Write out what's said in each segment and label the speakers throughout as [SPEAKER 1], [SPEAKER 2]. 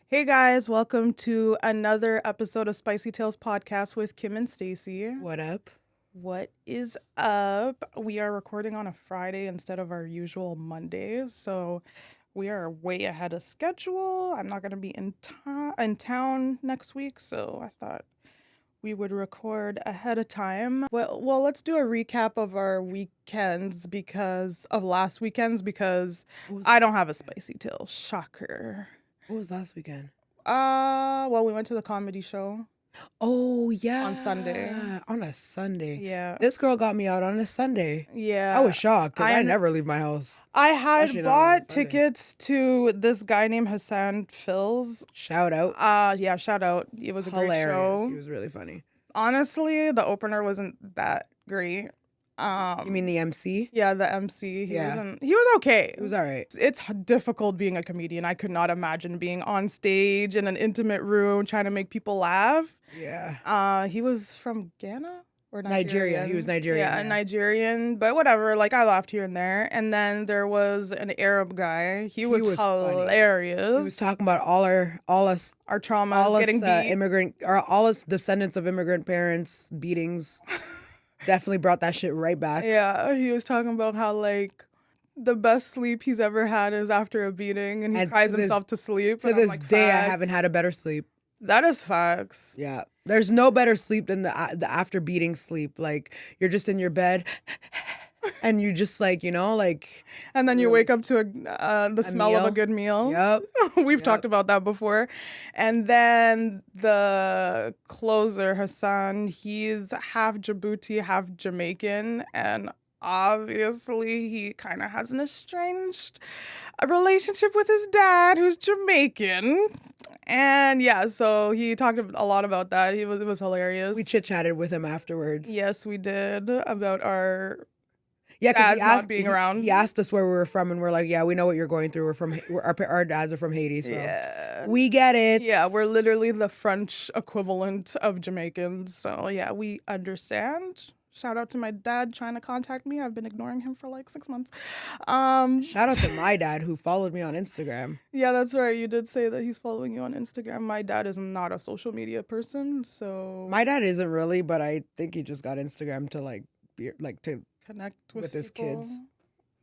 [SPEAKER 1] Hey guys, welcome to another episode of Spicy Tales Podcast with Kim and Stacy.
[SPEAKER 2] What up?
[SPEAKER 1] What is up? We are recording on a Friday instead of our usual Mondays, so we are way ahead of schedule. I'm not going to be in town next week, so I thought we would record ahead of time. Well, let's do a recap of our weekends because of last weekend's because I don't have a spicy tale. Shocker.
[SPEAKER 2] What was last weekend?
[SPEAKER 1] Well, we went to the comedy show.
[SPEAKER 2] Oh, yeah.
[SPEAKER 1] On Sunday.
[SPEAKER 2] On a Sunday.
[SPEAKER 1] Yeah.
[SPEAKER 2] This girl got me out on a Sunday.
[SPEAKER 1] Yeah.
[SPEAKER 2] I was shocked because I never leave my house.
[SPEAKER 1] I had bought tickets to this guy named Hassan Fills.
[SPEAKER 2] Shout out.
[SPEAKER 1] Yeah, shout out. It was a
[SPEAKER 2] Hilarious.
[SPEAKER 1] Great show.
[SPEAKER 2] He was really funny.
[SPEAKER 1] Honestly, the opener wasn't that great.
[SPEAKER 2] You mean the MC?
[SPEAKER 1] Yeah, the MC. He was okay.
[SPEAKER 2] It was all right.
[SPEAKER 1] It's difficult being a comedian. I could not imagine being on stage in an intimate room trying to make people laugh.
[SPEAKER 2] Yeah.
[SPEAKER 1] He was from Ghana or
[SPEAKER 2] Nigeria. He was Nigerian.
[SPEAKER 1] Yeah, Nigerian, but whatever. Like I laughed here and there. And then there was an Arab guy. He was hilarious.
[SPEAKER 2] Funny. He was talking about all our traumas,
[SPEAKER 1] getting beat.
[SPEAKER 2] all us descendants of immigrant parents beatings. Definitely brought that shit right back.
[SPEAKER 1] Yeah, he was talking about how like the best sleep he's ever had is after a beating, and he cries himself to sleep.
[SPEAKER 2] To this day, I haven't had a better sleep.
[SPEAKER 1] That is facts.
[SPEAKER 2] Yeah, there's no better sleep than the after beating sleep. Like you're just in your bed. And you just like,
[SPEAKER 1] and then you wake up to the smell of a good meal.
[SPEAKER 2] Yep.
[SPEAKER 1] We've talked about that before. And then the closer, Hassan, he's half Djibouti, half Jamaican. And obviously he kind of has an estranged relationship with his dad, who's Jamaican. And yeah, so he talked a lot about that. It was hilarious.
[SPEAKER 2] We chit-chatted with him afterwards.
[SPEAKER 1] Yes, we did, about our...
[SPEAKER 2] Yeah, because
[SPEAKER 1] being around.
[SPEAKER 2] He asked us where we were from, and we're like, "Yeah, we know what you're going through. Our dads are from Haiti, so we get it."
[SPEAKER 1] Yeah, we're literally the French equivalent of Jamaicans, so yeah, we understand. Shout out to my dad trying to contact me. I've been ignoring him for like 6 months.
[SPEAKER 2] Shout out to my dad who followed me on Instagram.
[SPEAKER 1] Yeah, that's right. You did say that he's following you on Instagram. My dad is not a social media person, so
[SPEAKER 2] my dad isn't really, but I think he just got Instagram to to
[SPEAKER 1] connect with
[SPEAKER 2] his kids.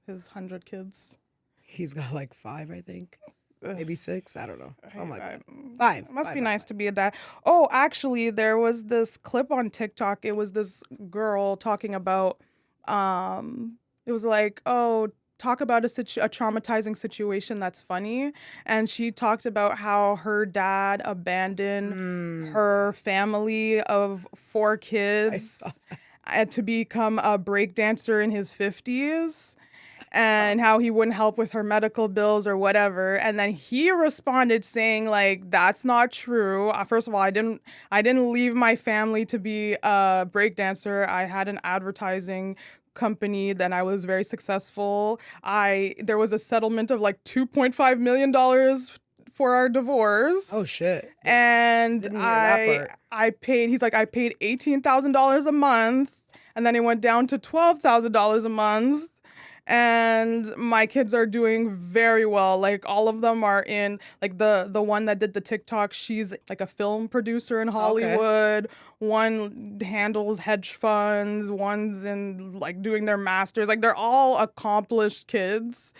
[SPEAKER 1] His 100 kids.
[SPEAKER 2] He's got like 5, I think. Maybe 6. I don't know. Something like that. 5.
[SPEAKER 1] It must be nice to be a dad. Oh, actually, there was this clip on TikTok. It was this girl talking about, it was like, oh, talk about a traumatizing situation that's funny. And she talked about how her dad abandoned her family of 4 kids. To become a breakdancer in his 50s, and how he wouldn't help with her medical bills or whatever. And then he responded saying like, that's not true. First of all, I didn't leave my family to be a breakdancer. I had an advertising company, then I was very successful. There was a settlement of like $2.5 million for our divorce.
[SPEAKER 2] Oh shit.
[SPEAKER 1] And I paid $18,000 a month, and then it went down to $12,000 a month. And my kids are doing very well. Like all of them are in, like the one that did the TikTok, she's like a film producer in Hollywood. Okay. One handles hedge funds, one's in like doing their masters. Like they're all accomplished kids.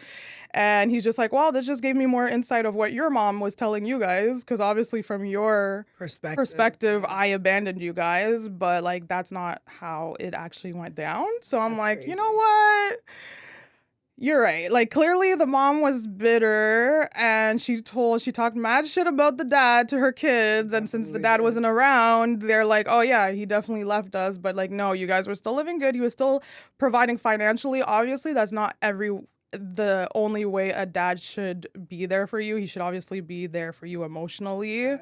[SPEAKER 1] And he's just like, well, this just gave me more insight of what your mom was telling you guys. Because obviously from your perspective, I abandoned you guys. But like, that's not how it actually went down. So I'm like, crazy. You know what? You're right. Like clearly the mom was bitter and she talked mad shit about the dad to her kids. And since the dad wasn't around, they're like, oh yeah, he definitely left us. But like, no, you guys were still living good. He was still providing financially. Obviously, that's not the only way a dad should be there for you. He should obviously be there for you emotionally.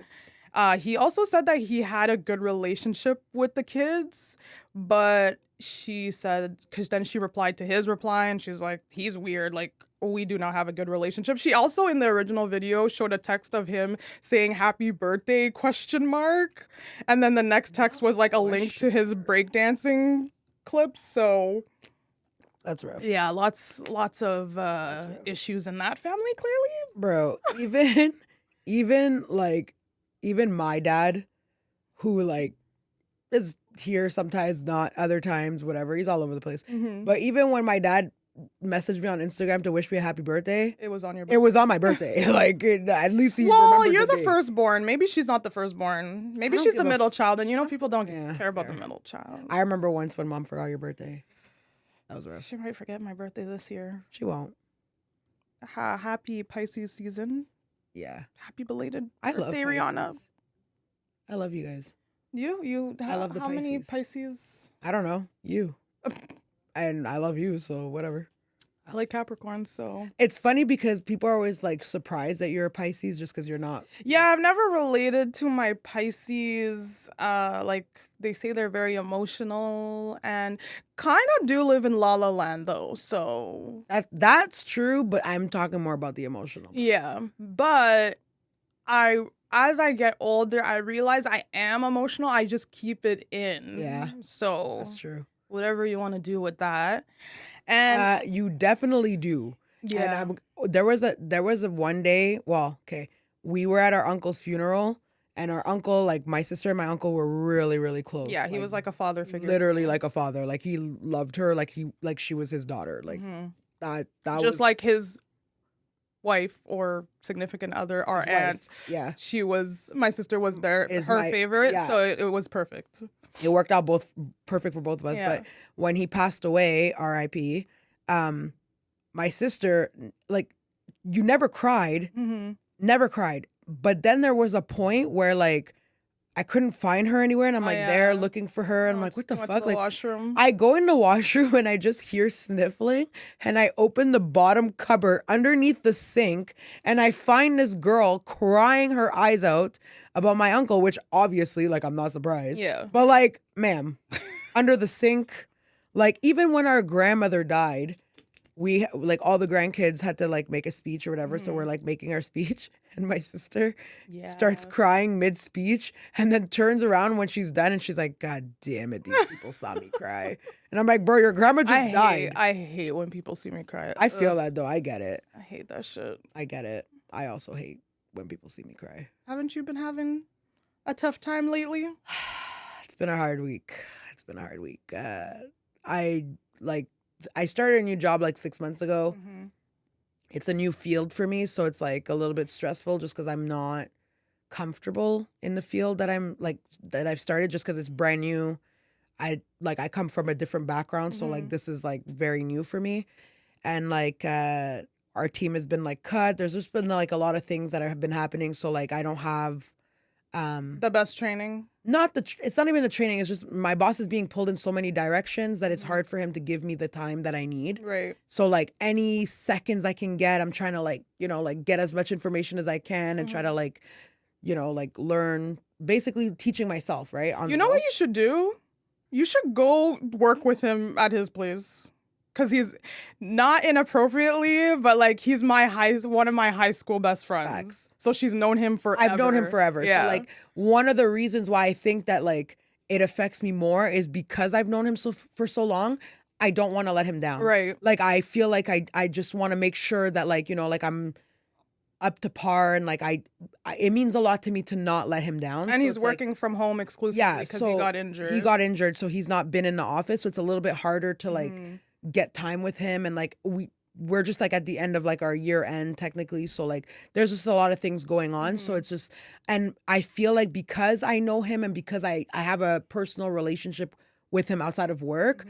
[SPEAKER 1] He also said that he had a good relationship with the kids, but she said, because then she replied to his reply and she's like, he's weird. Like, we do not have a good relationship. She also in the original video showed a text of him saying happy birthday ? And then the next text was like a link to his breakdancing clips. So
[SPEAKER 2] that's rough.
[SPEAKER 1] Yeah, lots of issues in that family, clearly.
[SPEAKER 2] Bro, even even my dad, who like is here sometimes, not other times, whatever. He's all over the place.
[SPEAKER 1] Mm-hmm.
[SPEAKER 2] But even when my dad messaged me on Instagram to wish me a happy birthday,
[SPEAKER 1] It was on your birthday.
[SPEAKER 2] it was on my birthday. Like, at least he
[SPEAKER 1] Well,
[SPEAKER 2] remembered
[SPEAKER 1] you're the
[SPEAKER 2] date.
[SPEAKER 1] firstborn. Maybe she's not the firstborn. Maybe
[SPEAKER 2] I don't
[SPEAKER 1] she's the
[SPEAKER 2] give a
[SPEAKER 1] middle child, and you know people don't
[SPEAKER 2] Yeah,
[SPEAKER 1] care about
[SPEAKER 2] fair.
[SPEAKER 1] the middle child.
[SPEAKER 2] I remember once when mom forgot your birthday. That was rough.
[SPEAKER 1] She might forget my birthday this year.
[SPEAKER 2] She won't.
[SPEAKER 1] Happy Pisces season.
[SPEAKER 2] Yeah.
[SPEAKER 1] Happy belated
[SPEAKER 2] I love
[SPEAKER 1] birthday, Rihanna.
[SPEAKER 2] Pisces. I love you guys.
[SPEAKER 1] I
[SPEAKER 2] love the
[SPEAKER 1] how many
[SPEAKER 2] Pisces.
[SPEAKER 1] Pisces?
[SPEAKER 2] I don't know. You. And I love you, so whatever.
[SPEAKER 1] I like Capricorn, so.
[SPEAKER 2] It's funny because people are always like surprised that you're a Pisces just because you're not.
[SPEAKER 1] Yeah, I've never related to my Pisces. Like they say they're very emotional and kind of do live in La La Land though. So
[SPEAKER 2] That's true, but I'm talking more about the emotional.
[SPEAKER 1] yeah, but as I get older, I realize I am emotional. I just keep it in.
[SPEAKER 2] Yeah,
[SPEAKER 1] So
[SPEAKER 2] that's true.
[SPEAKER 1] whatever you want to do with that, and
[SPEAKER 2] You definitely do.
[SPEAKER 1] yeah.
[SPEAKER 2] And there was a one day. Well, okay, we were at our uncle's funeral, and our uncle, like my sister and my uncle, were really, really close.
[SPEAKER 1] Yeah, he was like a father figure.
[SPEAKER 2] Literally like a father. Like he loved her. Like she was his daughter. Like that
[SPEAKER 1] just
[SPEAKER 2] was
[SPEAKER 1] like his wife or significant other, our
[SPEAKER 2] his wife.
[SPEAKER 1] aunt.
[SPEAKER 2] Yeah,
[SPEAKER 1] My sister was her favorite,
[SPEAKER 2] yeah.
[SPEAKER 1] so it was perfect.
[SPEAKER 2] it worked out perfect for both of us.
[SPEAKER 1] Yeah.
[SPEAKER 2] But when he passed away, R.I.P. My sister, like, you never cried, never cried. But then there was a point where like I couldn't find her anywhere, and I'm there looking for her, and I'm like, what the fuck? Like,
[SPEAKER 1] washroom.
[SPEAKER 2] I go in the washroom and I just hear sniffling, and I open the bottom cupboard underneath the sink, and I find this girl crying her eyes out about my uncle, which obviously, like, I'm not surprised.
[SPEAKER 1] Yeah.
[SPEAKER 2] But like, ma'am, under the sink, like, even when our grandmother died, we like all the grandkids had to like make a speech or whatever, so we're like making our speech, and my sister starts crying mid-speech and then turns around when she's done and she's like, God damn it, these people saw me cry. And I'm like, bro, your grandma just died.
[SPEAKER 1] I hate when people see me cry.
[SPEAKER 2] I feel that though. I get it.
[SPEAKER 1] I hate that shit.
[SPEAKER 2] I get it. I also hate when people see me cry.
[SPEAKER 1] Haven't you been having a tough time lately?
[SPEAKER 2] It's been a hard week. I started a new job like 6 months ago. It's a new field for me, so it's like a little bit stressful just because I'm not comfortable in the field that I've started, just because it's brand new. I come from a different background, so like this is like very new for me, and like our team has been like cut. There's just been like a lot of things that have been happening, so like I don't have
[SPEAKER 1] the best training.
[SPEAKER 2] It's not even the training. It's just my boss is being pulled in so many directions that it's hard for him to give me the time that I need.
[SPEAKER 1] Right.
[SPEAKER 2] So like any seconds I can get, I'm trying to like get as much information as I can and try to like learn, basically teaching myself, right?
[SPEAKER 1] You know what you should do? You should go work with him at his place. Because he's not inappropriately, but like he's one of my high school best friends.
[SPEAKER 2] Facts.
[SPEAKER 1] So she's known him forever.
[SPEAKER 2] I've known him forever.
[SPEAKER 1] Yeah.
[SPEAKER 2] So like one of the reasons why I think that like it affects me more is because I've known him for so long. I don't want to let him down.
[SPEAKER 1] Right.
[SPEAKER 2] Like I feel like I just want to make sure that like like I'm up to par, and like it means a lot to me to not let him down.
[SPEAKER 1] And
[SPEAKER 2] so
[SPEAKER 1] he's working from home exclusively because he got injured.
[SPEAKER 2] He got injured, so he's not been in the office. So it's a little bit harder to like get time with him, and like we're just like at the end of like our year end technically, so like there's just a lot of things going on. So it's just, and I feel like because I know him and because I have a personal relationship with him outside of work,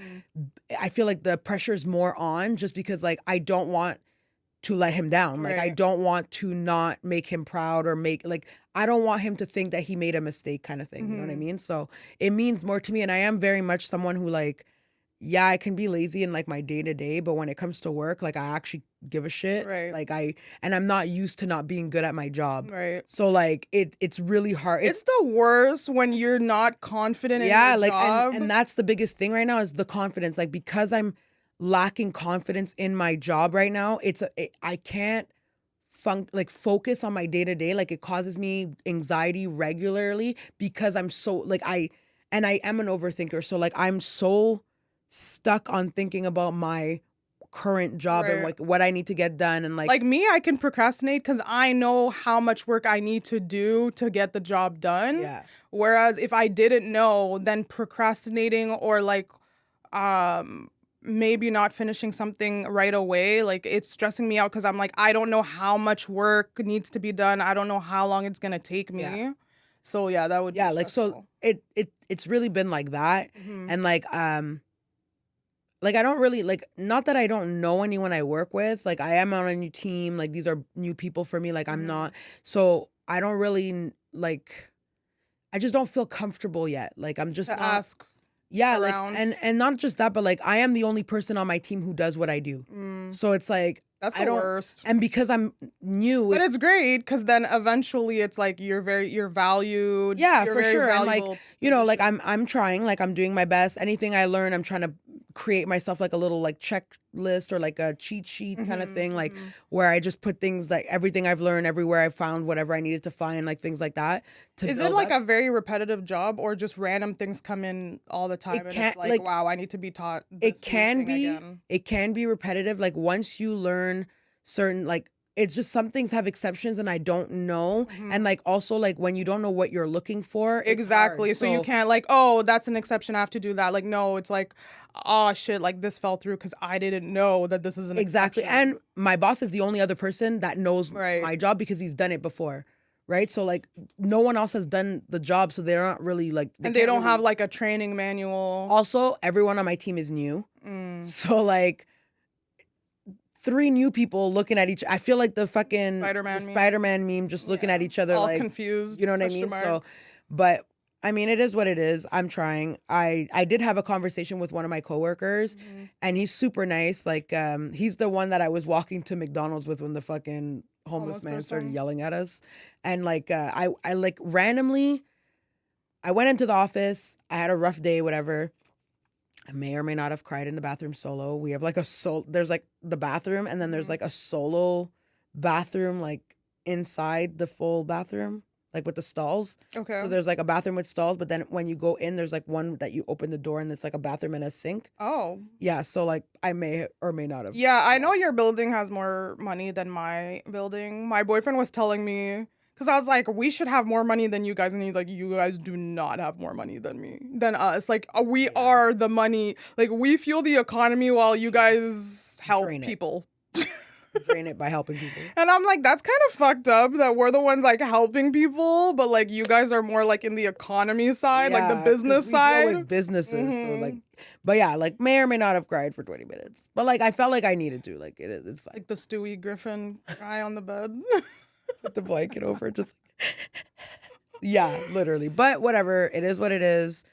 [SPEAKER 2] I feel like the pressure is more on, just because like I don't want to let him down. Like I don't want to not make him proud, or I don't want him to think that he made a mistake kind of thing. You know what I mean? So it means more to me, and I am very much someone who like, yeah, I can be lazy in like my day to day, but when it comes to work, like I actually give a shit.
[SPEAKER 1] Right.
[SPEAKER 2] Like and I'm not used to not being good at my job.
[SPEAKER 1] Right.
[SPEAKER 2] So like it's really hard.
[SPEAKER 1] It's the worst when you're not confident in your job.
[SPEAKER 2] And that's the biggest thing right now is the confidence. Like because I'm lacking confidence in my job right now, I can't focus on my day to day. Like it causes me anxiety regularly because I'm so like I am an overthinker. So like I'm so stuck on thinking about my current job and like what I need to get done. And like
[SPEAKER 1] me, I can procrastinate because I know how much work I need to do to get the job done.
[SPEAKER 2] Yeah.
[SPEAKER 1] Whereas if I didn't know, then procrastinating or like maybe not finishing something right away, like it's stressing me out because I'm like, I don't know how much work needs to be done. I don't know how long it's gonna take me.
[SPEAKER 2] Yeah.
[SPEAKER 1] So yeah, that would be
[SPEAKER 2] like so it's really been like that. And like I don't really like, not that I don't know anyone I work with. Like I am on a new team. Like these are new people for me. Like I'm not, so I don't really like, I just don't feel comfortable yet. Like I'm just
[SPEAKER 1] to
[SPEAKER 2] not,
[SPEAKER 1] ask.
[SPEAKER 2] Yeah,
[SPEAKER 1] around.
[SPEAKER 2] like and not just that, but like I am the only person on my team who does what I do. So it's like
[SPEAKER 1] that's the worst.
[SPEAKER 2] And because I'm new,
[SPEAKER 1] but it's great because then eventually it's like you're valued.
[SPEAKER 2] Yeah,
[SPEAKER 1] you're
[SPEAKER 2] for sure. And like like
[SPEAKER 1] position.
[SPEAKER 2] I'm trying, like I'm doing my best. Anything I learn, I'm trying to create myself like a little like checklist or like a cheat sheet kind of thing, like where I just put things like everything I've learned, everywhere I found whatever I needed to find, like things like that.
[SPEAKER 1] Is it like a very repetitive job or just random things come in all the time and it's like wow, I need to be taught this
[SPEAKER 2] it can be
[SPEAKER 1] again.
[SPEAKER 2] It can be repetitive. Like once you learn certain, like it's just some things have exceptions and I don't know. And like also like when you don't know what you're looking for,
[SPEAKER 1] exactly. So you can't like, oh, that's an exception, I have to do that. Like no, it's like, oh shit, like this fell through because I didn't know that this is an
[SPEAKER 2] exactly
[SPEAKER 1] exception.
[SPEAKER 2] And my boss is the only other person that knows my job because he's done it before. Right. So like no one else has done the job. So they're not really like,
[SPEAKER 1] they don't have like a training manual.
[SPEAKER 2] Also, everyone on my team is new. So like 3 new people looking at each. I feel like the fucking Spider-Man meme, just looking at each other,
[SPEAKER 1] all
[SPEAKER 2] like
[SPEAKER 1] confused.
[SPEAKER 2] You know what I mean?
[SPEAKER 1] Marks.
[SPEAKER 2] So, but I mean, it is what it is. I'm trying. I did have a conversation with one of my coworkers, and he's super nice. Like, he's the one that I was walking to McDonald's with when the fucking homeless man started yelling at us, and like, I like randomly, I went into the office. I had a rough day, whatever. I may or may not have cried in the bathroom solo. We have like there's like the bathroom and then there's like a solo bathroom like inside the full bathroom, like with the stalls.
[SPEAKER 1] Okay.
[SPEAKER 2] So there's like a bathroom with stalls, but then when you go in, there's like one that you open the door and it's like a bathroom and a sink.
[SPEAKER 1] Oh.
[SPEAKER 2] Yeah, so like I may or may not have.
[SPEAKER 1] Yeah, I know your building has more money than my building. My boyfriend was telling me, because I was like, we should have more money than you guys. And he's like, you guys do not have more money than us. Like, we are the money. Like, we fuel the economy while you guys help people.
[SPEAKER 2] Drain it by helping people.
[SPEAKER 1] And I'm like, that's kind of fucked up that we're the ones like helping people, but like you guys are more like in the economy side, like the business side.
[SPEAKER 2] Deal with businesses. So like, but yeah, like may or may not have cried for 20 minutes. But like I felt like I needed to. Like it's fine.
[SPEAKER 1] Like the Stewie Griffin guy on the bed.
[SPEAKER 2] Put the blanket over, just yeah, literally. But whatever, it is what it is.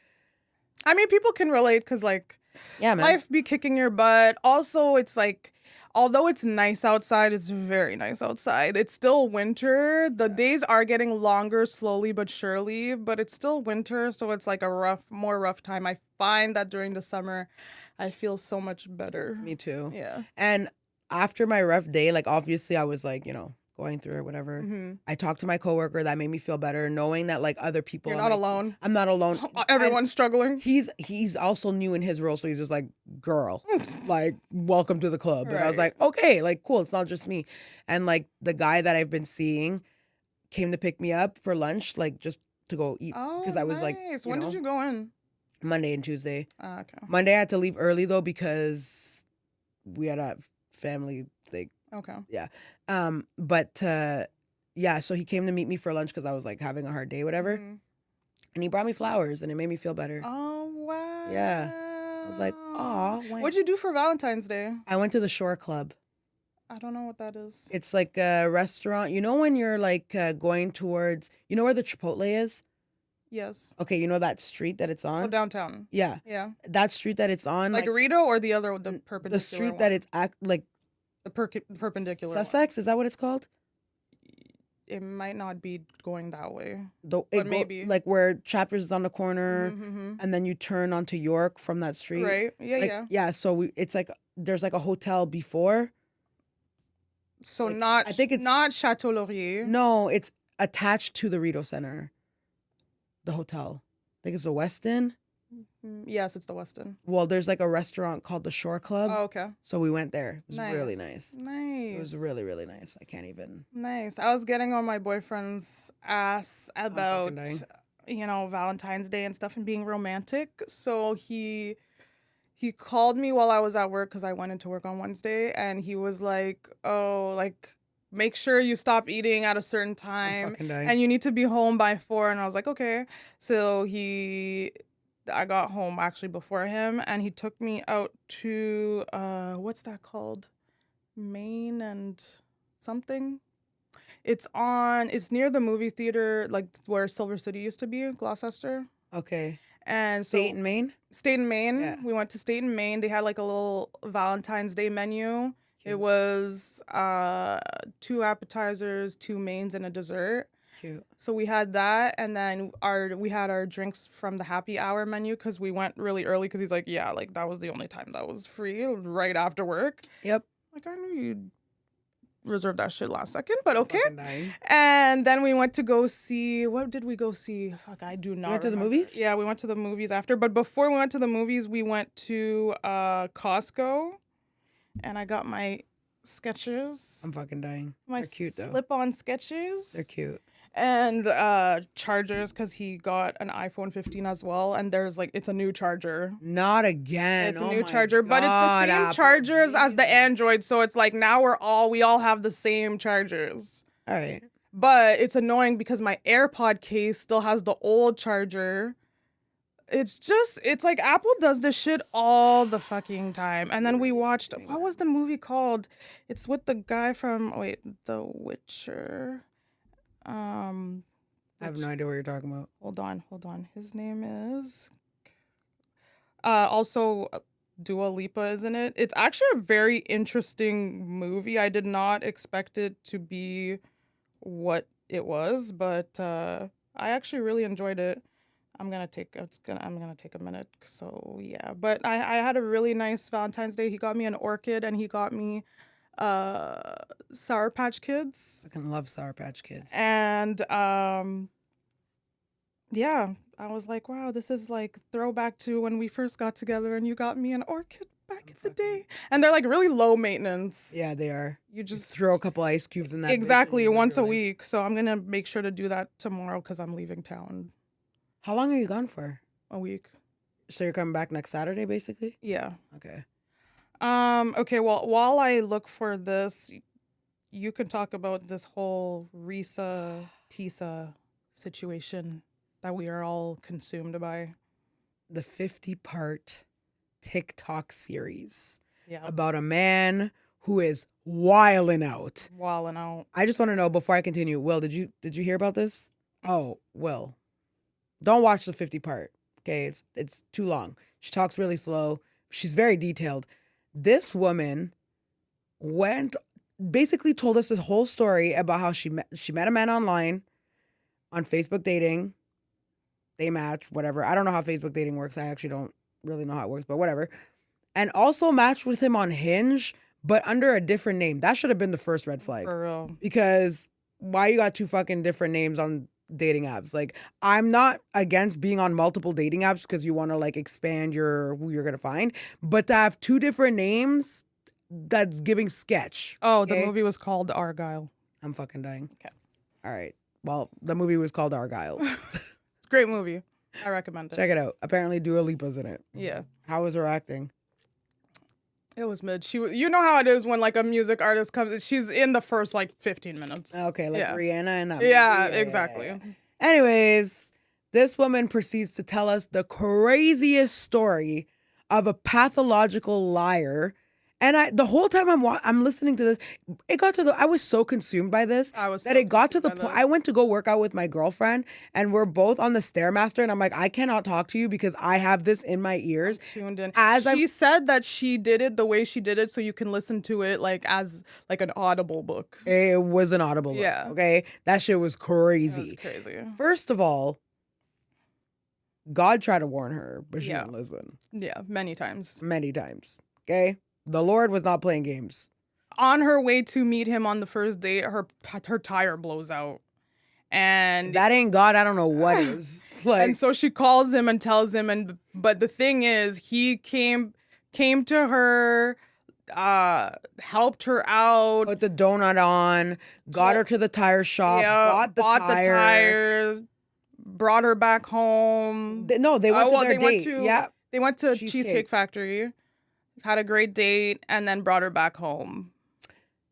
[SPEAKER 1] I mean, people can relate because like,
[SPEAKER 2] yeah, man.
[SPEAKER 1] Life be kicking your butt. Also, it's like, although it's nice outside, it's very nice outside. It's still winter. The days are getting longer slowly but surely, but it's still winter, so it's like a more rough time. I find that during the summer, I feel so much better.
[SPEAKER 2] Me too.
[SPEAKER 1] Yeah.
[SPEAKER 2] And after my rough day, like obviously I was like, going through it, whatever. I talked to my coworker. That made me feel better, knowing that like other people.
[SPEAKER 1] You're not alone.
[SPEAKER 2] I'm not alone.
[SPEAKER 1] Everyone's struggling.
[SPEAKER 2] He's also new in his role, so he's just like, girl, like welcome to the club. And I was like, okay, like cool. It's not just me. And like the guy that I've been seeing came to pick me up for lunch, like just to go eat because I was like,
[SPEAKER 1] when did you go in?
[SPEAKER 2] Monday and Tuesday.
[SPEAKER 1] Okay.
[SPEAKER 2] Monday I had to leave early though because we had a family thing.
[SPEAKER 1] Okay.
[SPEAKER 2] Yeah. But yeah, so he came to meet me for lunch because I was like having a hard day, whatever. And he brought me flowers and it made me feel better.
[SPEAKER 1] Oh, wow.
[SPEAKER 2] Yeah. I was like, aw.
[SPEAKER 1] What'd you do for Valentine's Day?
[SPEAKER 2] I went to the Shore Club.
[SPEAKER 1] I don't know what that is.
[SPEAKER 2] It's like a restaurant. You know when you're like going towards, you know where the Chipotle is?
[SPEAKER 1] Yes.
[SPEAKER 2] Okay, you know that street that it's on?
[SPEAKER 1] So downtown.
[SPEAKER 2] Yeah.
[SPEAKER 1] Yeah.
[SPEAKER 2] That street that it's on.
[SPEAKER 1] Like Rito or the perpendicular
[SPEAKER 2] The street
[SPEAKER 1] one?
[SPEAKER 2] that it's like.
[SPEAKER 1] The perpendicular
[SPEAKER 2] Sussex,
[SPEAKER 1] one.
[SPEAKER 2] Is that what it's called?
[SPEAKER 1] It might not be going that way.
[SPEAKER 2] But maybe. Like where Chapters is on the corner and then you turn onto York from that street.
[SPEAKER 1] Right. Yeah,
[SPEAKER 2] like,
[SPEAKER 1] yeah.
[SPEAKER 2] Yeah, so it's like there's like a hotel before.
[SPEAKER 1] So
[SPEAKER 2] like, I think it's
[SPEAKER 1] not Chateau Laurier.
[SPEAKER 2] No, it's attached to the Rito Center. The hotel. I think it's the Westin.
[SPEAKER 1] Yes, it's the Westin.
[SPEAKER 2] Well, there's like a restaurant called the Shore Club.
[SPEAKER 1] Oh, okay.
[SPEAKER 2] So we went there. It was really nice.
[SPEAKER 1] Nice.
[SPEAKER 2] It was really, really nice. I can't even.
[SPEAKER 1] Nice. I was getting on my boyfriend's ass about, Valentine's Day and stuff and being romantic. So he called me while I was at work because I went into work on Wednesday, and he was like, "Oh, like, make sure you stop eating at a certain time, and you need to be home by 4." And I was like, "Okay." So I got home actually before him, and he took me out to what's that called? Main and something. It's near the movie theater, like where Silver City used to be, Gloucester.
[SPEAKER 2] Okay.
[SPEAKER 1] And
[SPEAKER 2] State and Maine?
[SPEAKER 1] State and Maine.
[SPEAKER 2] Yeah.
[SPEAKER 1] We went to State and Maine. They had like a little Valentine's Day menu. Cute. It was 2 appetizers, 2 mains, and a dessert.
[SPEAKER 2] Cute.
[SPEAKER 1] So we had that, and then we had our drinks from the happy hour menu because we went really early because he's like, yeah, like that was the only time that was free right after work.
[SPEAKER 2] Yep.
[SPEAKER 1] Like, I knew you'd reserve that shit last second, but okay. And then we went to go see, what did we go see? Fuck, I do not
[SPEAKER 2] remember. To the movies?
[SPEAKER 1] Yeah, we went to the movies after, but before we went to the movies, we went to Costco, and I got my Skechers.
[SPEAKER 2] I'm fucking dying.
[SPEAKER 1] My
[SPEAKER 2] They're cute though.
[SPEAKER 1] Slip-on Skechers.
[SPEAKER 2] They're cute.
[SPEAKER 1] And chargers, because he got an iPhone 15 as well, and it's a new charger.
[SPEAKER 2] Not again.
[SPEAKER 1] It's a new charger, but it's the same chargers as the Android, so it's like now we all have the same chargers.
[SPEAKER 2] All right.
[SPEAKER 1] But it's annoying because my AirPod case still has the old charger. It's like Apple does this shit all the fucking time. And then we watched, what was the movie called? It's with the guy from, The Witcher.
[SPEAKER 2] I have no idea what you're talking about.
[SPEAKER 1] Hold on. His name is also Dua Lipa, isn't it? It's actually a very interesting movie. I did not expect it to be what it was, but I actually really enjoyed it. I'm gonna take a minute. So yeah, but I had a really nice Valentine's Day. He got me an orchid, and he got me Sour Patch Kids.
[SPEAKER 2] I can love Sour Patch Kids.
[SPEAKER 1] And yeah, I was like, wow, this is like throwback to when we first got together and you got me an orchid back in the day. And they're like really low maintenance.
[SPEAKER 2] Yeah, they are.
[SPEAKER 1] You just
[SPEAKER 2] throw a couple ice cubes in that.
[SPEAKER 1] Exactly, once a week. So I'm gonna make sure to do that tomorrow because I'm leaving town.
[SPEAKER 2] How long are you gone for?
[SPEAKER 1] A week. So
[SPEAKER 2] you're coming back next Saturday, basically?
[SPEAKER 1] Yeah.
[SPEAKER 2] Okay.
[SPEAKER 1] Okay, well, while I look for this, you can talk about this whole Reesa, Teesa situation that we are all consumed by.
[SPEAKER 2] The 50-part TikTok series.
[SPEAKER 1] Yeah.
[SPEAKER 2] About a man who is wilding out.
[SPEAKER 1] I
[SPEAKER 2] just want to know, before I continue, Will, did you hear about this? Oh, Will. Don't watch the 50-part. Okay, it's too long. She talks really slow. She's very detailed. This woman basically told us this whole story about how she met a man online on Facebook dating. They matched, whatever. I don't know how Facebook dating works. I actually don't really know how it works, but whatever. And also matched with him on Hinge, but under a different name. That should have been the first red flag.
[SPEAKER 1] For real.
[SPEAKER 2] Because why you got 2 fucking different names on dating apps? Like, I'm not against being on multiple dating apps because you want to like expand who you're gonna find, but to have 2 different names, that's giving sketch.
[SPEAKER 1] Oh, okay? The movie was called Argyle.
[SPEAKER 2] I'm fucking dying.
[SPEAKER 1] Okay.
[SPEAKER 2] All right. Well, the movie was called Argyle.
[SPEAKER 1] It's a great movie. I recommend it.
[SPEAKER 2] Check it out. Apparently Dua Lipa's in it.
[SPEAKER 1] Yeah.
[SPEAKER 2] How was her acting?
[SPEAKER 1] It was mid. You know how it is when like a music artist comes. She's in the first like 15 minutes.
[SPEAKER 2] Okay, like Rihanna in that movie.
[SPEAKER 1] Yeah, exactly.
[SPEAKER 2] Anyways, this woman proceeds to tell us the craziest story of a pathological liar. And the whole time I'm listening to this, I was so consumed by this it got to the point. I went to go work out with my girlfriend, and we're both on the Stairmaster, and I'm like, I cannot talk to you because I have this in my ears.
[SPEAKER 1] I'm tuned in. She said that she did it the way she did it, so you can listen to it like as like an audible book.
[SPEAKER 2] It was an audible book.
[SPEAKER 1] Yeah.
[SPEAKER 2] Okay, that shit was crazy.
[SPEAKER 1] That was crazy.
[SPEAKER 2] First of all, God tried to warn her, but she didn't listen.
[SPEAKER 1] Yeah, many times.
[SPEAKER 2] Many times. Okay. The Lord was not playing games.
[SPEAKER 1] On her way to meet him on the first date, her tire blows out. And
[SPEAKER 2] that ain't God, I don't know what is. Like,
[SPEAKER 1] and so she calls him and tells him, but the thing is, he came to her, helped her out,
[SPEAKER 2] put the donut on, got her to the tire shop, bought the
[SPEAKER 1] tires, brought her back home.
[SPEAKER 2] They went to their date.
[SPEAKER 1] They went to Cheesecake Factory, had a great date, and then brought her back home.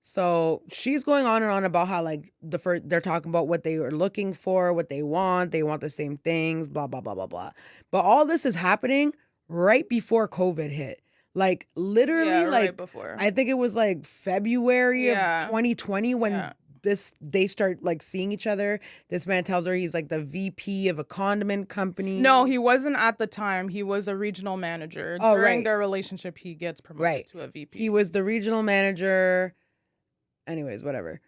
[SPEAKER 2] So she's going on and on about how like they're talking about what they are looking for, what they want the same things, blah, blah, blah, blah, blah. But all this is happening right before COVID hit. Like literally like
[SPEAKER 1] right before.
[SPEAKER 2] I think it was like February of 2020 when they start like seeing each other. This man tells her he's like the VP of a condiment company.
[SPEAKER 1] No, he wasn't at the time. He was a regional manager. During their relationship, he gets promoted to a VP.
[SPEAKER 2] He was the regional manager. Anyways, whatever.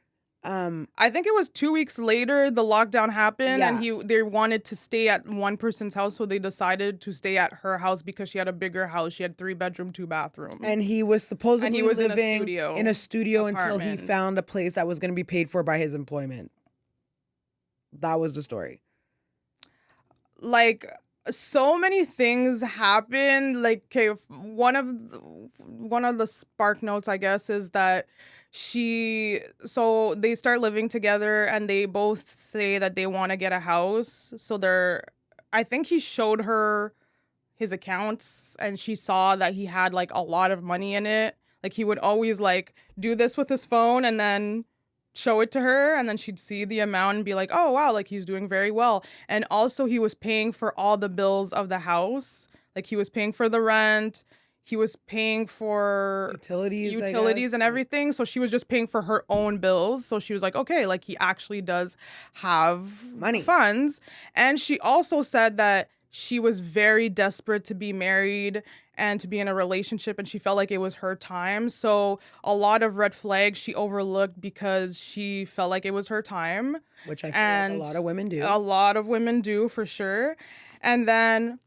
[SPEAKER 1] I think it was 2 weeks later the lockdown happened, and they wanted to stay at one person's house, so they decided to stay at her house because she had a bigger house. She had 3-bedroom, 2-bathroom.
[SPEAKER 2] And he was supposedly living in a studio
[SPEAKER 1] apartment.
[SPEAKER 2] until he found a place that was going to be paid for by his employment. That was the story.
[SPEAKER 1] Like, so many things happened. Like, okay, one of the spark notes, I guess, is that so they start living together and they both say that they want to get a house. So I think he showed her his accounts and she saw that he had like a lot of money in it. Like he would always like do this with his phone and then show it to her, and then she'd see the amount and be like, oh wow, like he's doing very well. And also he was paying for all the bills of the house. Like he was paying for the rent. He was paying for utilities and everything. So she was just paying for her own bills. So she was like, okay, like he actually does have
[SPEAKER 2] money,
[SPEAKER 1] funds. And she also said that she was very desperate to be married and to be in a relationship, and she felt like it was her time. So a lot of red flags she overlooked because she felt like it was her time.
[SPEAKER 2] Which I feel like a lot of women do.
[SPEAKER 1] A lot of women do, for sure. And then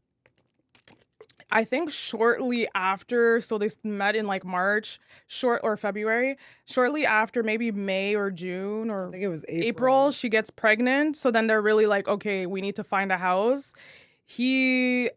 [SPEAKER 1] I think shortly after, so they met in like March, or February, shortly after, maybe May or June, or
[SPEAKER 2] I think it was April,
[SPEAKER 1] she gets pregnant. So then they're really like, okay, we need to find a house. He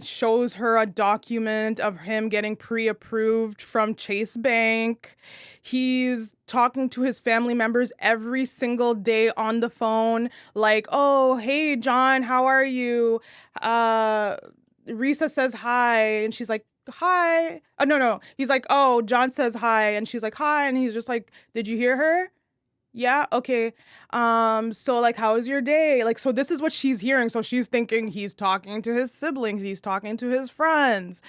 [SPEAKER 1] shows her a document of him getting pre-approved from Chase Bank. He's talking to his family members every single day on the phone, like, oh, hey, John, how are you? Reesa says hi, and she's like, hi. No. He's like, oh, John says hi, and she's like, hi, and he's just like, did you hear her? Yeah, okay. So like, how was your day? Like, so this is what she's hearing. So she's thinking he's talking to his siblings, he's talking to his friends.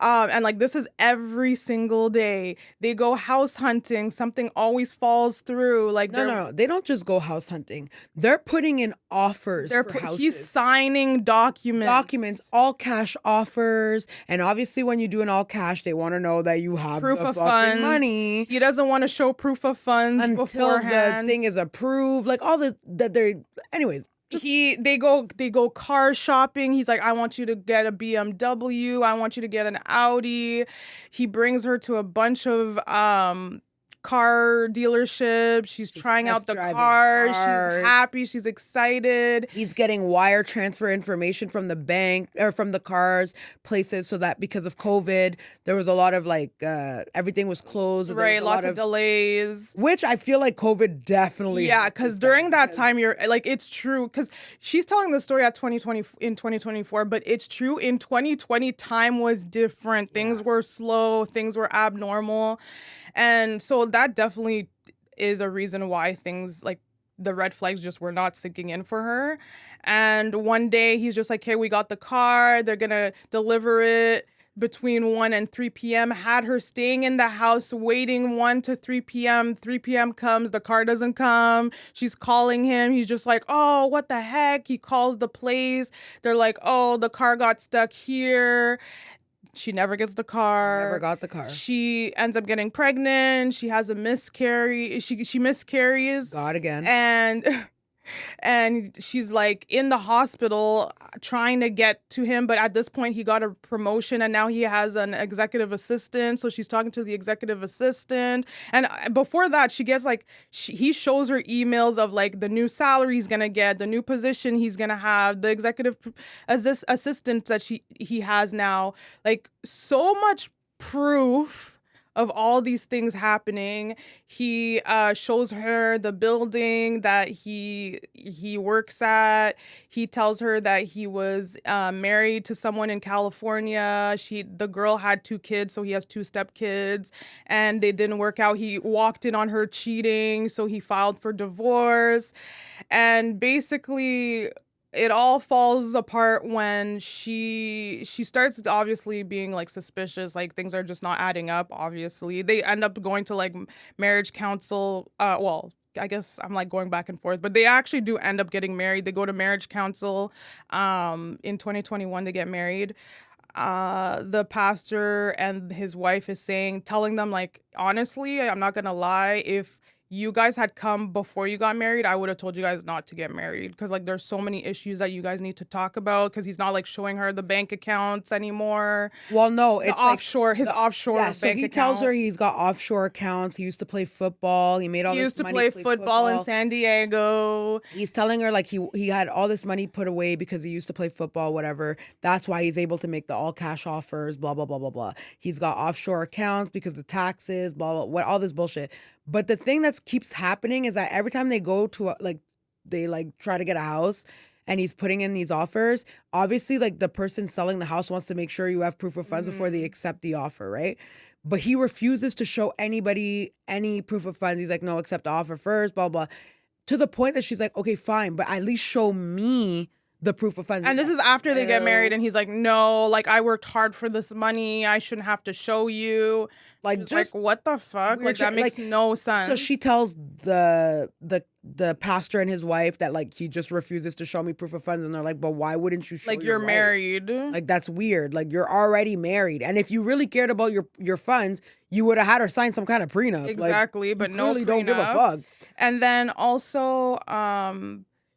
[SPEAKER 1] And like, this is every single day. They go house hunting. Something always falls through. Like,
[SPEAKER 2] no. They don't just go house hunting. They're putting in offers for houses.
[SPEAKER 1] He's signing documents,
[SPEAKER 2] all cash offers. And obviously when you do an all cash, they want to know that you have
[SPEAKER 1] proof
[SPEAKER 2] the
[SPEAKER 1] of
[SPEAKER 2] fucking
[SPEAKER 1] funds.
[SPEAKER 2] Money.
[SPEAKER 1] He doesn't want to show proof of funds
[SPEAKER 2] until
[SPEAKER 1] beforehand.
[SPEAKER 2] The thing is approved. Like all this that they're anyways.
[SPEAKER 1] They go car shopping. He's like, I want you to get a BMW. I want you to get an Audi. He brings her to a bunch of car dealerships. She's trying out the cars. She's happy. She's excited.
[SPEAKER 2] He's getting wire transfer information from the bank or from the cars places, so that because of COVID, there was a lot of like everything was closed.
[SPEAKER 1] Right, lots of delays.
[SPEAKER 2] Which I feel like COVID definitely.
[SPEAKER 1] Yeah, because during that time, you're like, it's true. Because she's telling the story at 2024, but it's true. In 2020, time was different. Things were slow. Things were abnormal. And so that definitely is a reason why things like the red flags just were not sinking in for her. And one day he's just like, hey, we got the car. They're going to deliver it between 1 and 3 p.m. Had her staying in the house waiting 1 to 3 p.m. 3 p.m. comes. The car doesn't come. She's calling him. He's just like, oh, what the heck? He calls the place. They're like, oh, the car got stuck here. She never gets the car.
[SPEAKER 2] Never got the car.
[SPEAKER 1] She ends up getting pregnant. She has a miscarriage. She miscarries.
[SPEAKER 2] God again.
[SPEAKER 1] And and she's like in the hospital trying to get to him, but at this point he got a promotion and now he has an executive assistant, so she's talking to the executive assistant. And before that she gets like he shows her emails of like the new salary he's gonna get, the new position he's gonna have, the executive assistant that he has now, like so much proof of all these things happening. He shows her the building that he works at. He tells her that he was married to someone in California. The girl had 2 kids, so he has 2 stepkids, and they didn't work out. He walked in on her cheating, so he filed for divorce. And basically it all falls apart when she starts obviously being like suspicious, like things are just not adding up. Obviously they end up going to like marriage counsel. Well, I guess I'm like going back and forth, but they actually do end up getting married. They go to marriage counsel in 2021. They get married. The pastor and his wife is telling them like, honestly, I'm not gonna lie, if you guys had come before you got married, I would have told you guys not to get married, because like there's so many issues that you guys need to talk about, because he's not like showing her the bank accounts anymore.
[SPEAKER 2] Well, no, it's
[SPEAKER 1] offshore
[SPEAKER 2] yeah, so
[SPEAKER 1] bank
[SPEAKER 2] he
[SPEAKER 1] account.
[SPEAKER 2] tells her he's got offshore accounts. He used to play football. He made all this money.
[SPEAKER 1] He used to play football in San Diego.
[SPEAKER 2] He's telling her like he had all this money put away because he used to play football, whatever. That's why he's able to make the all cash offers, blah blah blah blah blah. He's got offshore accounts because the taxes, blah blah, what all this bullshit. But the thing that keeps happening is that every time they go to they try to get a house and he's putting in these offers, obviously like the person selling the house wants to make sure you have proof of funds before they accept the offer, right? But he refuses to show anybody any proof of funds. He's like, no, accept the offer first, blah blah. To the point that she's like, okay, fine, but at least show me the proof of funds.
[SPEAKER 1] And this is after they get married, and he's like, no, like I worked hard for this money. I shouldn't have to show you. Like, just like, what the fuck? Like that makes no sense.
[SPEAKER 2] So she tells the pastor and his wife that like he just refuses to show me proof of funds, and they're like, but why wouldn't you show
[SPEAKER 1] like you're married?
[SPEAKER 2] Like that's weird. Like you're already married, and if you really cared about your funds, you would have had her sign some kind of prenup.
[SPEAKER 1] Exactly,
[SPEAKER 2] like,
[SPEAKER 1] but
[SPEAKER 2] you
[SPEAKER 1] no
[SPEAKER 2] clearly
[SPEAKER 1] prenup.
[SPEAKER 2] Don't give a fuck.
[SPEAKER 1] And then also,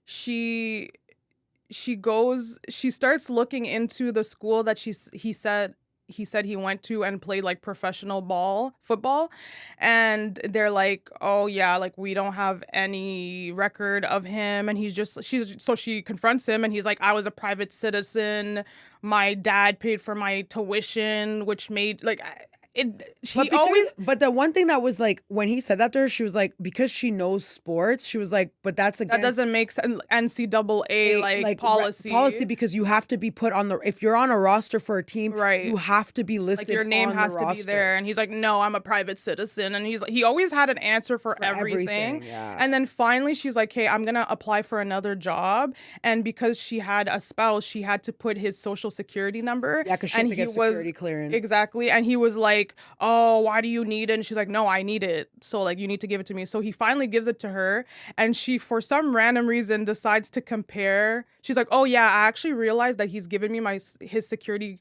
[SPEAKER 1] she starts looking into the school that he said he went to and played like professional football, and they're like, oh yeah, like we don't have any record of him. And she confronts him, and he's like, I was a private citizen, my dad paid for my tuition, which made like But
[SPEAKER 2] the one thing that was like, when he said that to her, she was like, because she knows sports, she was like, but that
[SPEAKER 1] doesn't make sense. NCAA like
[SPEAKER 2] policy, because you have to be put on if you're on a roster for a team,
[SPEAKER 1] right?
[SPEAKER 2] You have to be listed.
[SPEAKER 1] Like your name has to be there. And he's like, no, I'm a private citizen. And he always had an answer for everything.
[SPEAKER 2] Yeah.
[SPEAKER 1] And then finally she's like, hey, I'm gonna apply for another job. And because she had a spouse, she had to put his social security number.
[SPEAKER 2] Yeah, because she had to get security clearance.
[SPEAKER 1] Exactly. And he was like, oh, why do you need it? And she's like, no, I need it. So like, you need to give it to me. So he finally gives it to her. And she, for some random reason, decides to compare. She's like, oh yeah, I actually realized that he's given me his security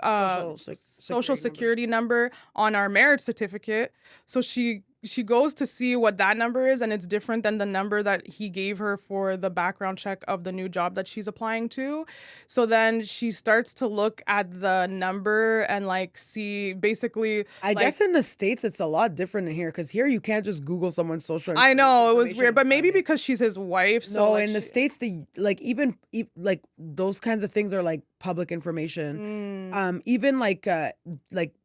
[SPEAKER 1] social security number on our marriage certificate. So she goes to see what that number is, and it's different than the number that he gave her for the background check of the new job that she's applying to. So then she starts to look at the number and like see basically.
[SPEAKER 2] I guess in the States it's a lot different than here, because here you can't just Google someone's social.
[SPEAKER 1] I know, it was weird, but maybe because she's his wife. So
[SPEAKER 2] no, like in the States, they like even like those kinds of things are like public information. Even like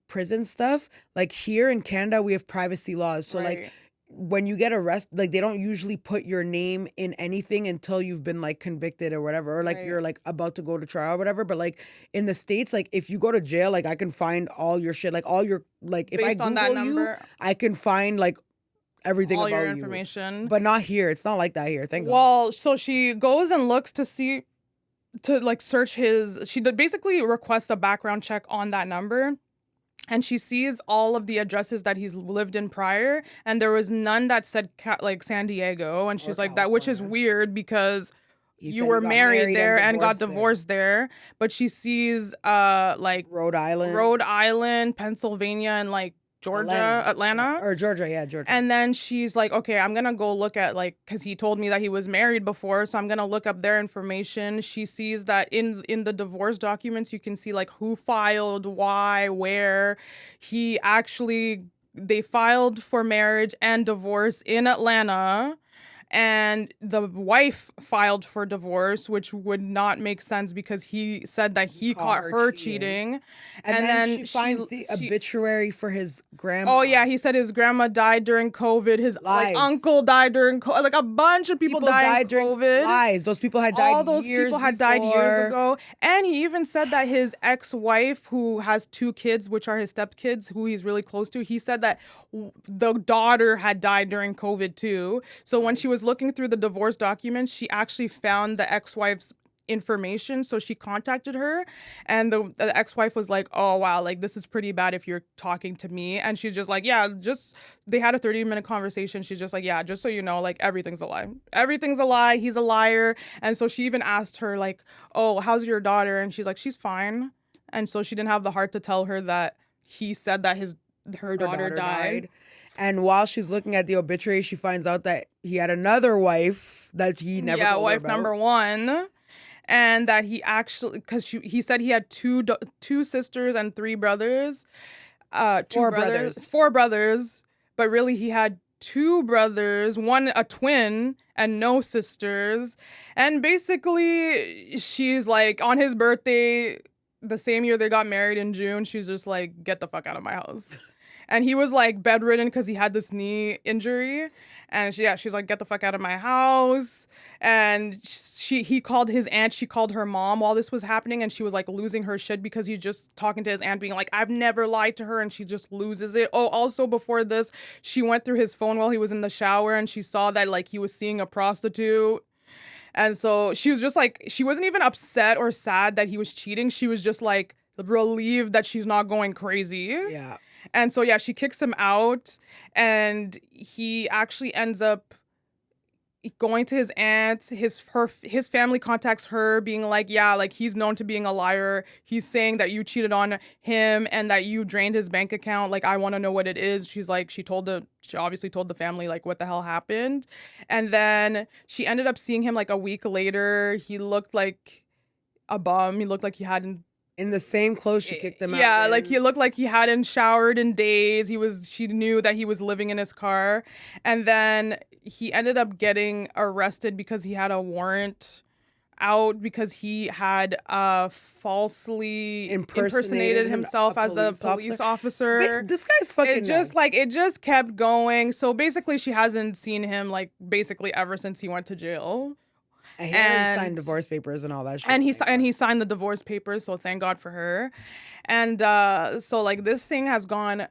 [SPEAKER 2] prison stuff, like here in Canada we have privacy laws, so right. Like when you get arrested, like they don't usually put your name in anything until you've been like convicted or whatever, or like right. You're like about to go to trial or whatever. But like in the States, like if you go to jail, like I can find all your shit, like all your like if based I Google on that number, I can find like everything all about your
[SPEAKER 1] information.
[SPEAKER 2] You. But not here. It's not like that here. Thank God.
[SPEAKER 1] Well, so she goes and looks to like search she basically requests a background check on that number. And she sees all of the addresses that he's lived in prior, and there was none that said like San Diego. And she's like, that, which is weird because you were married there and got divorced there. But she sees like
[SPEAKER 2] Rhode Island,
[SPEAKER 1] Pennsylvania, and like Atlanta.
[SPEAKER 2] Or Georgia, yeah, Georgia.
[SPEAKER 1] And then she's like, okay, I'm going to go look at like, because he told me that he was married before. So I'm going to look up their information. She sees that in the divorce documents, you can see like who filed, why, where. They filed for marriage and divorce in Atlanta. And the wife filed for divorce, which would not make sense because he said that he caught her cheating.
[SPEAKER 2] And then she finds the obituary for his grandma.
[SPEAKER 1] Oh, yeah. He said his grandma died during COVID. His uncle died during COVID. Like a bunch of people died during COVID.
[SPEAKER 2] Lies. Those people had died
[SPEAKER 1] All those people had died years ago. And he even said that his ex-wife, who has 2 kids, which are his stepkids, who he's really close to, he said that the daughter had died during COVID too. So when she was looking through the divorce documents, she actually found the ex-wife's information. So she contacted her, and the ex-wife was like, oh wow, like this is pretty bad if you're talking to me. And she's just like, yeah, they had a 30-minute conversation. She's just like, yeah, just so you know, like everything's a lie, he's a liar. And so she even asked her like, oh, how's your daughter? And she's like, she's fine. And so she didn't have the heart to tell her that he said that her daughter died.
[SPEAKER 2] And while she's looking at the obituary, she finds out that he had another wife that he never told her
[SPEAKER 1] wife
[SPEAKER 2] about.
[SPEAKER 1] Number 1. And that he actually, because he said he had two sisters and 3 brothers. 4 brothers. But really he had 2 brothers, one a twin and no sisters. And basically she's like, on his birthday, the same year they got married in June, she's just like, get the fuck out of my house. And he was like bedridden because he had this knee injury. And she's like, get the fuck out of my house. And he called his aunt. She called her mom while this was happening. And she was like losing her shit because he's just talking to his aunt being like, I've never lied to her. And she just loses it. Oh, also before this, she went through his phone while he was in the shower and she saw that like he was seeing a prostitute. And so she was just like, she wasn't even upset or sad that he was cheating. She was just like relieved that she's not going crazy.
[SPEAKER 2] Yeah.
[SPEAKER 1] And so, yeah, she kicks him out, and he actually ends up going to his aunt. His family contacts her being like, yeah, like he's known to being a liar. He's saying that you cheated on him and that you drained his bank account. Like, I want to know what it is. She's like, she obviously told the family like what the hell happened. And then she ended up seeing him like a week later. He looked like a bum. He looked like he hadn't.
[SPEAKER 2] In the same clothes she kicked him out.
[SPEAKER 1] Yeah, like he looked like he hadn't showered in days. She knew that he was living in his car. And then he ended up getting arrested because he had a warrant out because he had falsely impersonated himself as a police officer.
[SPEAKER 2] This guy's fucking
[SPEAKER 1] it just kept going. So basically she hasn't seen him like basically ever since he went to jail.
[SPEAKER 2] And he already signed divorce papers and all that shit.
[SPEAKER 1] And he signed the divorce papers, so thank God for her. And so like this thing has gone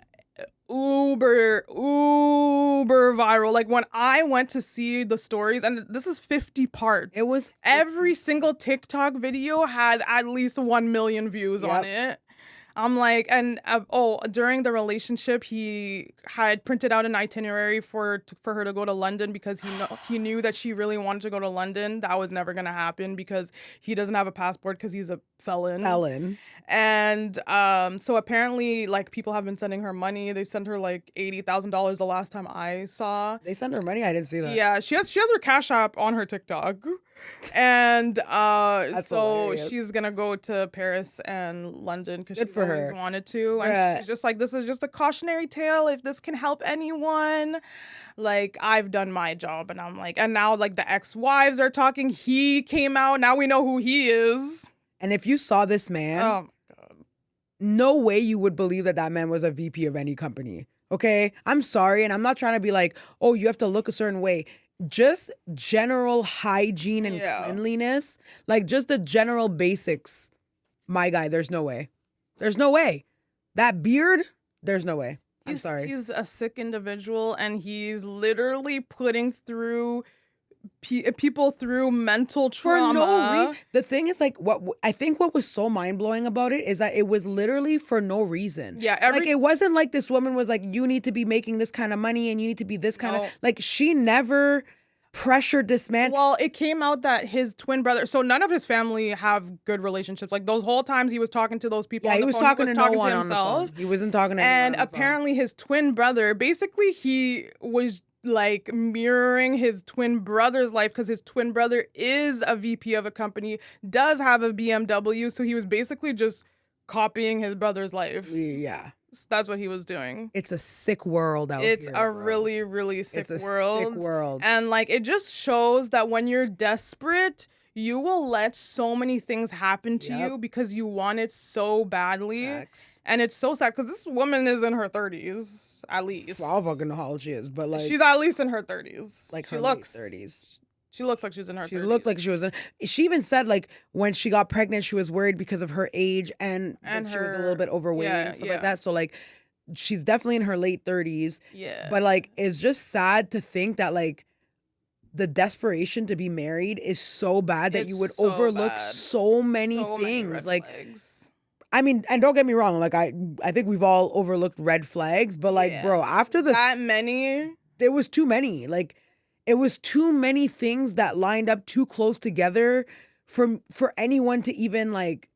[SPEAKER 1] uber viral. Like when I went to see the stories, and this is 50 parts.
[SPEAKER 2] It was
[SPEAKER 1] every single TikTok video had at least 1 million views on it. I'm like, and during the relationship, he had printed out an itinerary for her to go to London because he knew that she really wanted to go to London. That was never gonna happen because he doesn't have a passport because he's a felon. And so apparently, like people have been sending her money. They sent her like $80,000 the last time I saw.
[SPEAKER 2] They sent her money. I didn't see that.
[SPEAKER 1] Yeah, she has her Cash App on her TikTok. And so hilarious. She's gonna go to Paris and London because she's always wanted to. And she's just like, this is just a cautionary tale. If this can help anyone, like I've done my job. And I'm like, and now like the ex-wives are talking. He came out. Now we know who he is.
[SPEAKER 2] And if you saw this man, oh my God, no way you would believe that man was a VP of any company. Okay, I'm sorry, and I'm not trying to be like, oh, you have to look a certain way. Just general hygiene and cleanliness, like just the general basics. My guy, there's no way. There's no way. That beard, there's no way. I'm sorry.
[SPEAKER 1] He's a sick individual, and he's literally putting people through mental trauma.
[SPEAKER 2] For no reason. The thing is, like, what was so mind-blowing about it is that it was literally for no reason.
[SPEAKER 1] Yeah.
[SPEAKER 2] Like, it wasn't like this woman was like, you need to be making this kind of money and you need to be this kind of... Like, she never pressured this man.
[SPEAKER 1] Well, it came out that his twin brother, so none of his family have good relationships. Like those whole times he was talking to those people.
[SPEAKER 2] Yeah,
[SPEAKER 1] on
[SPEAKER 2] he
[SPEAKER 1] the
[SPEAKER 2] was
[SPEAKER 1] phone,
[SPEAKER 2] talking
[SPEAKER 1] he was
[SPEAKER 2] to
[SPEAKER 1] talking
[SPEAKER 2] no
[SPEAKER 1] to
[SPEAKER 2] one on the
[SPEAKER 1] himself.
[SPEAKER 2] phone. He wasn't talking to anyone
[SPEAKER 1] And
[SPEAKER 2] on the phone.
[SPEAKER 1] apparently his twin brother, basically he was like mirroring his twin brother's life because his twin brother is a VP of a company, does have a BMW. So he was basically just copying his brother's life.
[SPEAKER 2] Yeah.
[SPEAKER 1] So that's what he was doing.
[SPEAKER 2] It's a sick world out here.
[SPEAKER 1] It's a really, really sick world.
[SPEAKER 2] Sick world.
[SPEAKER 1] And like it just shows that when you're desperate, you will let so many things happen to you because you want it so badly.
[SPEAKER 2] Facts.
[SPEAKER 1] And it's so sad because this woman is in her 30s, at least.
[SPEAKER 2] I don't fucking know how old she is, but like
[SPEAKER 1] she's at least in her 30s.
[SPEAKER 2] Like
[SPEAKER 1] she
[SPEAKER 2] her
[SPEAKER 1] looks
[SPEAKER 2] late 30s.
[SPEAKER 1] She looks like she's in her 30s.
[SPEAKER 2] She looked like she was in. She even said like when she got pregnant, she was worried because of her age and like, she was a little bit overweight and stuff like that. So like she's definitely in her late 30s.
[SPEAKER 1] Yeah.
[SPEAKER 2] But like it's just sad to think that like the desperation to be married is so bad that you would so overlook so many things. Like
[SPEAKER 1] flags.
[SPEAKER 2] I mean, and don't get me wrong, like I think we've all overlooked red flags, but like bro, after this
[SPEAKER 1] that many,
[SPEAKER 2] there was too many. Like it was too many things that lined up too close together for anyone to even like.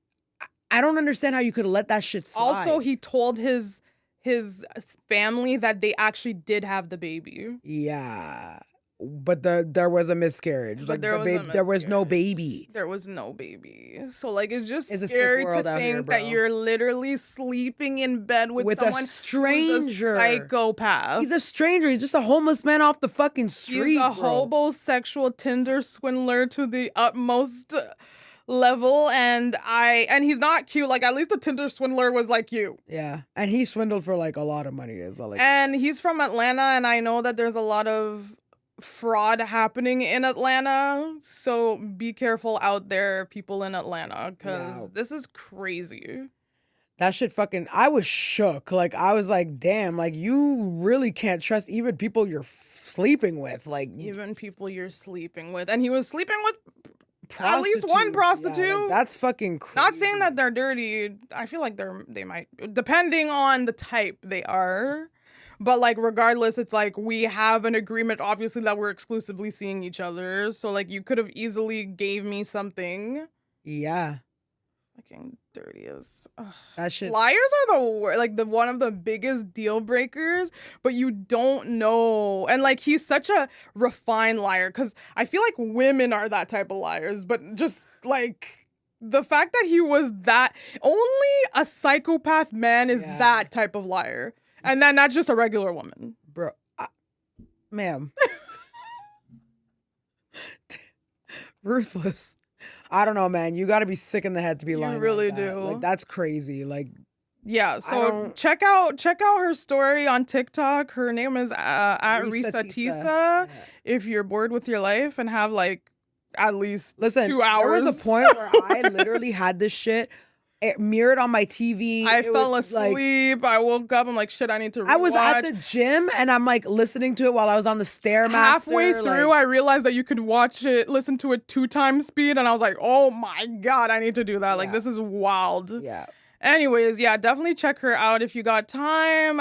[SPEAKER 2] I don't understand how you could let that shit slide.
[SPEAKER 1] Also, he told his family that they actually did have the baby.
[SPEAKER 2] Yeah. But there was a miscarriage.
[SPEAKER 1] But
[SPEAKER 2] like there was no baby.
[SPEAKER 1] There was no baby. So like it's just scary to think that you're literally sleeping in bed with someone
[SPEAKER 2] a stranger.
[SPEAKER 1] Who's a psychopath.
[SPEAKER 2] He's a stranger. He's just a homeless man off the fucking street.
[SPEAKER 1] He's a homosexual Tinder swindler to the utmost level, and he's not cute. Like at least the Tinder swindler was like you.
[SPEAKER 2] Yeah, and he swindled for like a lot of money.
[SPEAKER 1] And he's from Atlanta, and I know that there's a lot of fraud happening in Atlanta, so be careful out there, people in Atlanta, because this is crazy.
[SPEAKER 2] That shit fucking, I was shook. Like, I was like, damn, like, you really can't trust even people you're sleeping with. Like,
[SPEAKER 1] even people you're sleeping with. And he was sleeping with at least one prostitute.
[SPEAKER 2] Yeah, like, that's fucking crazy.
[SPEAKER 1] Not saying that they're dirty. I feel like they might, depending on the type they are. But, like, regardless, it's like we have an agreement, obviously, that we're exclusively seeing each other. So, like, you could have easily gave me something.
[SPEAKER 2] Yeah.
[SPEAKER 1] Fucking dirtiest. Ugh.
[SPEAKER 2] That shit.
[SPEAKER 1] Liars are the worst, like, one of the biggest deal breakers, but you don't know. And, like, he's such a refined liar, because I feel like women are that type of liars, but just, like, the fact that he was that, only a psychopath man is that type of liar. And then that's just a regular woman.
[SPEAKER 2] Bro, ma'am. Ruthless. I don't know, man. You got to be sick in the head to be lying.
[SPEAKER 1] You really
[SPEAKER 2] like that.
[SPEAKER 1] do.
[SPEAKER 2] Like, that's crazy. Like,
[SPEAKER 1] yeah. So check out her story on TikTok. Her name is at Reesa Teesa. Yeah. If you're bored with your life and have like at least 2 hours.
[SPEAKER 2] There was a point where I literally had this shit. It mirrored on my TV.
[SPEAKER 1] I fell asleep. I woke up. I'm like, shit, I need to rewatch.
[SPEAKER 2] I was at the gym and I'm like listening to it while I was on the Stairmaster.
[SPEAKER 1] Halfway through, I realized that you could listen to it 2x speed. And I was like, oh my God, I need to do that. Like, this is wild.
[SPEAKER 2] Yeah.
[SPEAKER 1] Anyways, yeah, definitely check her out if you got time.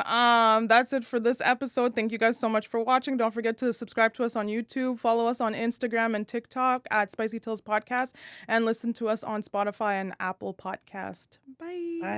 [SPEAKER 1] That's it for this episode. Thank you guys so much for watching. Don't forget to subscribe to us on YouTube, follow us on Instagram and TikTok at SpicyTalesPodcast, and listen to us on Spotify and Apple Podcast. Bye.
[SPEAKER 2] Bye.